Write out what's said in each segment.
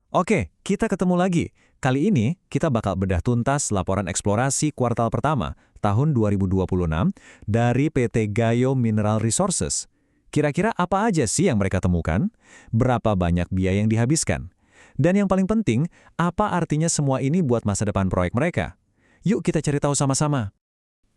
Oke, kita ketemu lagi. Kali ini kita bakal bedah tuntas laporan eksplorasi kuartal pertama tahun 2026 dari PT Gayo Mineral Resources. Kira-kira apa aja sih yang mereka temukan? Berapa banyak biaya yang dihabiskan? Dan yang paling penting, apa artinya semua ini buat masa depan proyek mereka? Yuk kita cari tahu sama-sama.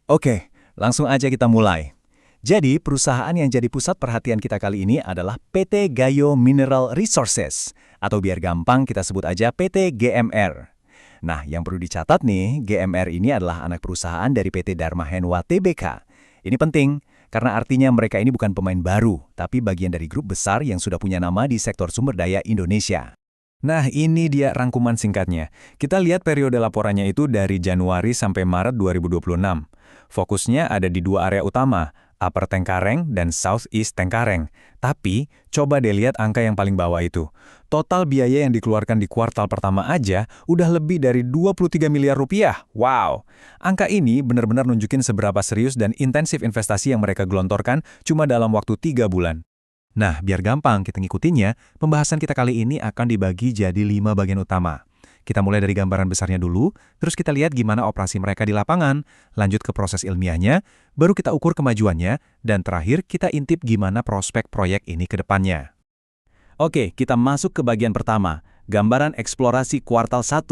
Oke, langsung aja kita mulai. Jadi, perusahaan yang jadi pusat perhatian kita kali ini adalah PT Gayo Mineral Resources, atau biar gampang kita sebut aja PT GMR. Nah, yang perlu dicatat nih, GMR ini adalah anak perusahaan dari PT Dharma Henwa Tbk. Ini penting, karena artinya mereka ini bukan pemain baru, tapi bagian dari grup besar yang sudah punya nama di sektor sumber daya Indonesia. Nah, ini dia rangkuman singkatnya. Kita lihat periode laporannya itu dari Januari sampai Maret 2026. Fokusnya ada di dua area utama, Upper Tengkareng dan Southeast Tengkareng. Tapi, coba deh lihat angka yang paling bawah itu. Total biaya yang dikeluarkan di kuartal pertama aja udah lebih dari 23 miliar rupiah. Wow! Angka ini benar-benar nunjukin seberapa serius dan intensif investasi yang mereka gelontorkan cuma dalam waktu 3 bulan. Nah, biar gampang kita ngikutinnya, pembahasan kita kali ini akan dibagi jadi 5 bagian utama. Kita mulai dari gambaran besarnya dulu, terus kita lihat gimana operasi mereka di lapangan, lanjut ke proses ilmiahnya, baru kita ukur kemajuannya, dan terakhir kita intip gimana prospek proyek ini ke depannya. Oke, kita masuk ke bagian pertama, gambaran eksplorasi kuartal 1.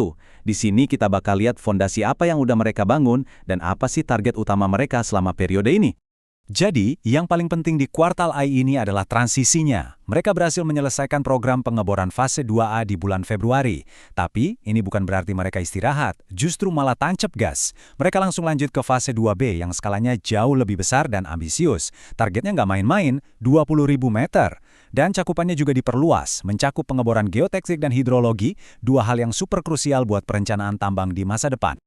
Di sini kita bakal lihat fondasi apa yang udah mereka bangun dan apa sih target utama mereka selama periode ini. Jadi, yang paling penting di kuartal I ini adalah transisinya. Mereka berhasil menyelesaikan program pengeboran fase 2A di bulan Februari. Tapi, ini bukan berarti mereka istirahat, justru malah tancap gas. Mereka langsung lanjut ke fase 2B yang skalanya jauh lebih besar dan ambisius. Targetnya nggak main-main, 20.000 meter. Dan cakupannya juga diperluas, mencakup pengeboran geoteknik dan hidrologi, dua hal yang super krusial buat perencanaan tambang di masa depan.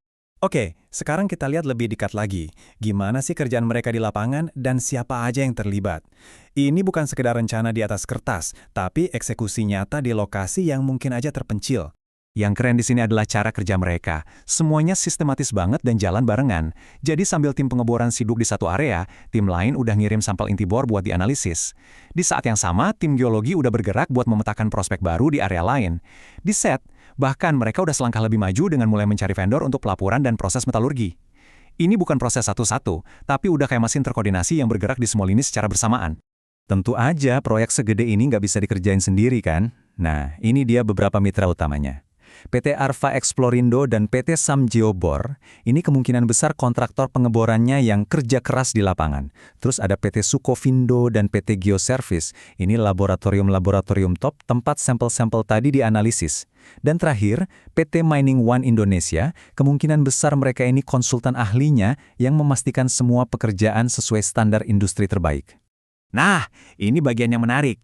Oke, sekarang kita lihat lebih dekat lagi. Gimana sih kerjaan mereka di lapangan dan siapa aja yang terlibat? Ini bukan sekedar rencana di atas kertas, tapi eksekusi nyata di lokasi yang mungkin aja terpencil. Yang keren di sini adalah cara kerja mereka. Semuanya sistematis banget dan jalan barengan. Jadi sambil tim pengeboran sibuk di satu area, tim lain udah ngirim sampel inti bor buat dianalisis. Di saat yang sama, tim geologi udah bergerak buat memetakan prospek baru di area lain. Di set, bahkan mereka udah selangkah lebih maju dengan mulai mencari vendor untuk pelaporan dan proses metalurgi. Ini bukan proses satu-satu, tapi udah kayak mesin terkoordinasi yang bergerak di semua lini secara bersamaan. Tentu aja proyek segede ini nggak bisa dikerjain sendiri kan? Nah, ini dia beberapa mitra utamanya. PT Arva Explorindo dan PT Samgeobor, ini kemungkinan besar kontraktor pengeborannya yang kerja keras di lapangan. Terus ada PT Sukovindo dan PT Geoservice, ini laboratorium-laboratorium top tempat sampel-sampel tadi dianalisis. Dan terakhir, PT Mining One Indonesia, kemungkinan besar mereka ini konsultan ahlinya yang memastikan semua pekerjaan sesuai standar industri terbaik. Nah, ini bagian yang menarik.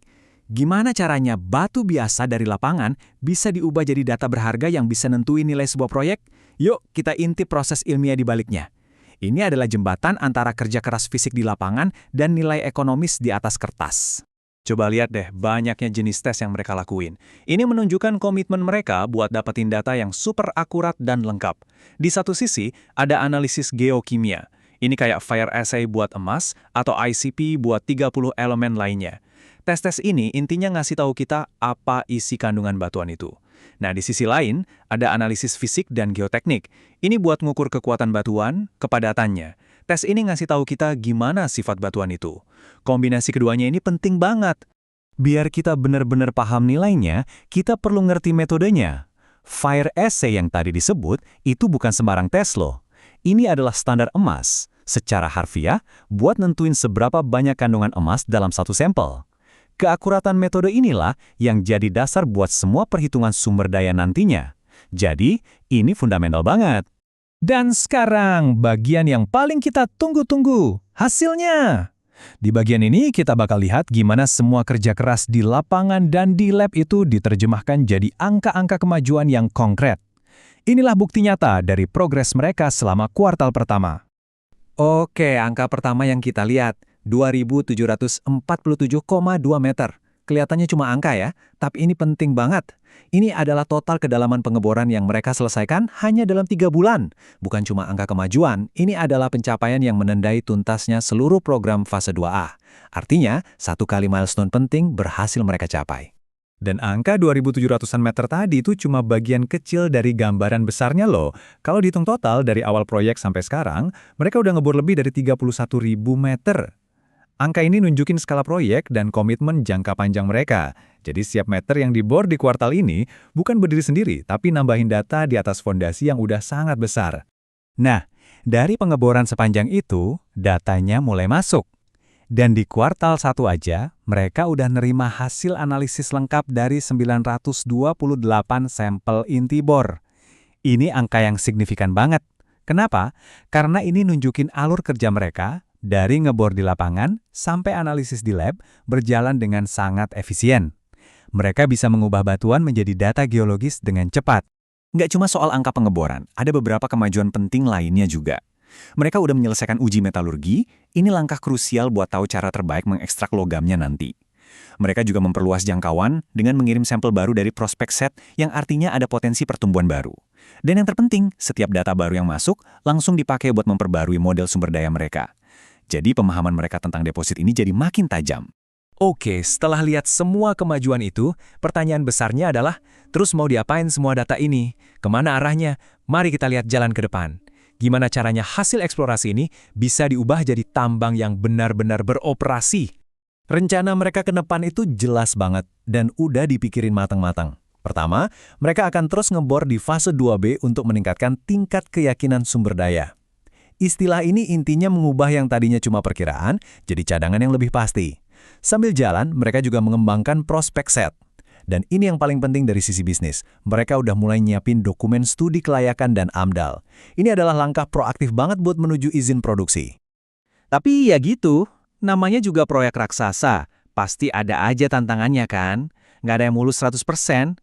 Gimana caranya batu biasa dari lapangan bisa diubah jadi data berharga yang bisa nentuin nilai sebuah proyek? Yuk, kita intip proses ilmiah di baliknya. Ini adalah jembatan antara kerja keras fisik di lapangan dan nilai ekonomis di atas kertas. Coba lihat deh, banyaknya jenis tes yang mereka lakuin. Ini menunjukkan komitmen mereka buat dapetin data yang super akurat dan lengkap. Di satu sisi, ada analisis geokimia. Ini kayak fire assay buat emas atau ICP buat 30 elemen lainnya. Tes-tes ini intinya ngasih tahu kita apa isi kandungan batuan itu. Nah, di sisi lain, ada analisis fisik dan geoteknik. Ini buat ngukur kekuatan batuan, kepadatannya. Tes ini ngasih tahu kita gimana sifat batuan itu. Kombinasi keduanya ini penting banget. Biar kita benar-benar paham nilainya, kita perlu ngerti metodenya. Fire assay yang tadi disebut, itu bukan sembarang tes loh. Ini adalah standar emas, secara harfiah, buat nentuin seberapa banyak kandungan emas dalam satu sampel. Keakuratan metode inilah yang jadi dasar buat semua perhitungan sumber daya nantinya. Jadi, ini fundamental banget. Dan sekarang, bagian yang paling kita tunggu-tunggu, hasilnya. Di bagian ini kita bakal lihat gimana semua kerja keras di lapangan dan di lab itu diterjemahkan jadi angka-angka kemajuan yang konkret. Inilah bukti nyata dari progres mereka selama kuartal pertama. Oke, angka pertama yang kita lihat. 2.747,2 meter. Kelihatannya cuma angka ya, tapi ini penting banget. Ini adalah total kedalaman pengeboran yang mereka selesaikan hanya dalam 3 bulan. Bukan cuma angka kemajuan, ini adalah pencapaian yang menandai tuntasnya seluruh program fase 2A. Artinya, satu kali milestone penting berhasil mereka capai. Dan angka 2.700-an meter tadi itu cuma bagian kecil dari gambaran besarnya loh. Kalau dihitung total dari awal proyek sampai sekarang, mereka udah ngebor lebih dari 31.000 meter. Angka ini nunjukin skala proyek dan komitmen jangka panjang mereka. Jadi setiap meter yang dibor di kuartal ini bukan berdiri sendiri, tapi nambahin data di atas fondasi yang udah sangat besar. Nah, dari pengeboran sepanjang itu, datanya mulai masuk. Dan di kuartal 1 aja, mereka udah nerima hasil analisis lengkap dari 928 sampel inti bor. Ini angka yang signifikan banget. Kenapa? Karena ini nunjukin alur kerja mereka dari ngebor di lapangan sampai analisis di lab berjalan dengan sangat efisien. Mereka bisa mengubah batuan menjadi data geologis dengan cepat. Nggak cuma soal angka pengeboran, ada beberapa kemajuan penting lainnya juga. Mereka udah menyelesaikan uji metalurgi, ini langkah krusial buat tahu cara terbaik mengekstrak logamnya nanti. Mereka juga memperluas jangkauan dengan mengirim sampel baru dari prospek set yang artinya ada potensi pertumbuhan baru. Dan yang terpenting, setiap data baru yang masuk langsung dipakai buat memperbarui model sumber daya mereka. Jadi pemahaman mereka tentang deposit ini jadi makin tajam. Oke, setelah lihat semua kemajuan itu, pertanyaan besarnya adalah, terus mau diapain semua data ini? Kemana arahnya? Mari kita lihat jalan ke depan. Gimana caranya hasil eksplorasi ini bisa diubah jadi tambang yang benar-benar beroperasi? Rencana mereka ke depan itu jelas banget dan udah dipikirin matang-matang. Pertama, mereka akan terus ngebor di fase 2B untuk meningkatkan tingkat keyakinan sumber daya. Istilah ini intinya mengubah yang tadinya cuma perkiraan jadi cadangan yang lebih pasti. Sambil jalan, mereka juga mengembangkan prospek set. Dan ini yang paling penting dari sisi bisnis. Mereka udah mulai nyiapin dokumen studi kelayakan dan AMDAL. Ini adalah langkah proaktif banget buat menuju izin produksi. Tapi ya gitu, namanya juga proyek raksasa. Pasti ada aja tantangannya kan? Nggak ada yang mulus 100%.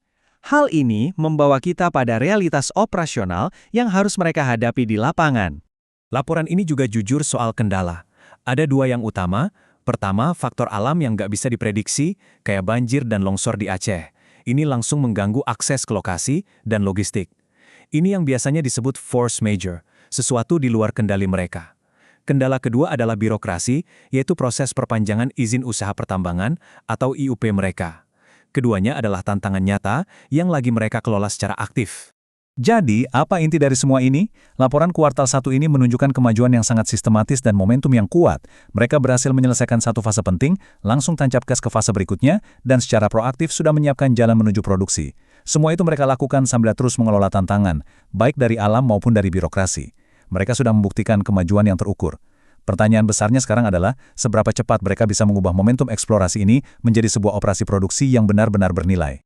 Hal ini membawa kita pada realitas operasional yang harus mereka hadapi di lapangan. Laporan ini juga jujur soal kendala. Ada dua yang utama. Pertama, faktor alam yang nggak bisa diprediksi, kayak banjir dan longsor di Aceh. Ini langsung mengganggu akses ke lokasi dan logistik. Ini yang biasanya disebut force majeure, sesuatu di luar kendali mereka. Kendala kedua adalah birokrasi, yaitu proses perpanjangan izin usaha pertambangan atau IUP mereka. Keduanya adalah tantangan nyata yang lagi mereka kelola secara aktif. Jadi, apa inti dari semua ini? Laporan kuartal 1 ini menunjukkan kemajuan yang sangat sistematis dan momentum yang kuat. Mereka berhasil menyelesaikan satu fase penting, langsung tancap gas ke fase berikutnya, dan secara proaktif sudah menyiapkan jalan menuju produksi. Semua itu mereka lakukan sambil terus mengelola tantangan, baik dari alam maupun dari birokrasi. Mereka sudah membuktikan kemajuan yang terukur. Pertanyaan besarnya sekarang adalah, seberapa cepat mereka bisa mengubah momentum eksplorasi ini menjadi sebuah operasi produksi yang benar-benar bernilai.